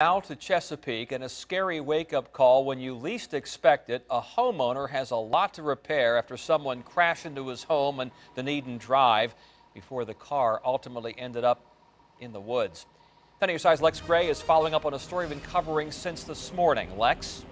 Now to Chesapeake, and a scary wake-up call when you least expect it. A homeowner has a lot to repair after someone crashed into his home on Dunedin Drive before the car ultimately ended up in the woods. 10 News 5's Lex Gray is following up on a story we've been covering since this morning. Lex?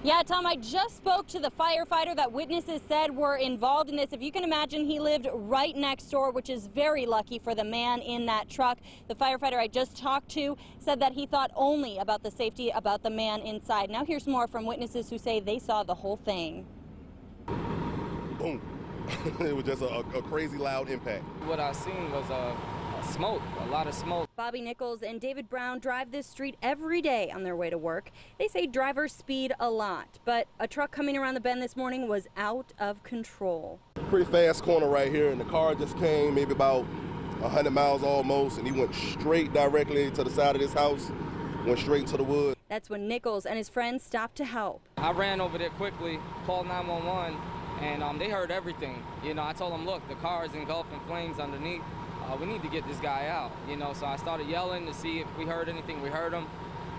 Yeah, Tom, I just spoke to the firefighter that witnesses said were involved in this. If you can imagine, he lived right next door, which is very lucky for the man in that truck. The firefighter I just talked to said that he thought only about the safety about the man inside. Now here's more from witnesses who say they saw the whole thing. Boom. It was just a crazy loud impact. What I seen was smoke, a lot of smoke. Bobby Nichols and David Brown drive this street every day on their way to work. They say drivers speed a lot, but a truck coming around the bend this morning was out of control. Pretty fast corner right here, and the car just came maybe about 100 miles almost, and he went straight directly to the side of this house, went straight into the woods. That's when Nichols and his friends stopped to help. I ran over there quickly, called 911, and they heard everything. You know, I told them, look, the car is engulfed in flames underneath. We need to get this guy out, you know, so I started yelling to see if we heard anything. We heard him.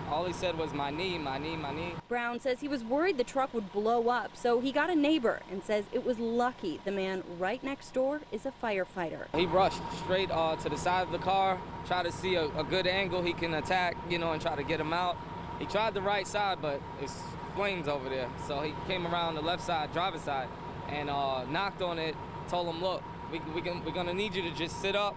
All he said was, my knee, my knee, my knee. Brown says he was worried the truck would blow up, so he got a neighbor and says it was lucky the man right next door is a firefighter. He rushed straight to the side of the car, tried to see a good angle he can attack, you know, and try to get him out. He tried the right side, but it's flames over there. So he came around the left side, driver's side, and knocked on it, told him, look, we're gonna need you to just sit up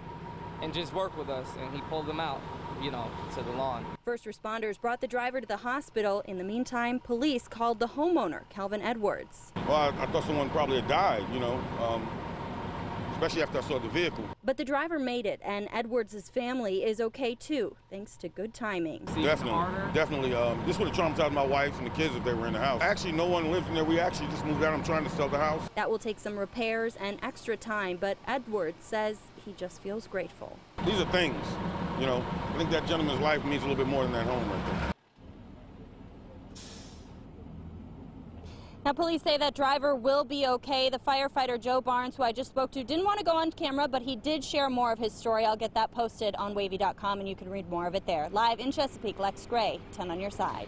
and just work with us. And he pulled him out, you know, to the lawn. First responders brought the driver to the hospital. In the meantime, police called the homeowner, Calvin Edwards. Well, I thought someone probably had died, you know, especially after I saw the vehicle. But the driver made it, and Edwards' family is okay too, thanks to good timing. Definitely. This would have traumatized my wife and the kids if they were in the house. Actually, no one lives in there. We actually just moved out. I'm trying to sell the house. That will take some repairs and extra time, but Edwards says he just feels grateful. These are things, you know. I think that gentleman's life means a little bit more than that home right there. Now, police say that driver will be okay. The firefighter, Joe Barnes, who I just spoke to, didn't want to go on camera, but he did share more of his story. I'll get that posted on WAVY.com, and you can read more of it there. Live in Chesapeake, Lex Gray, 10 on your side.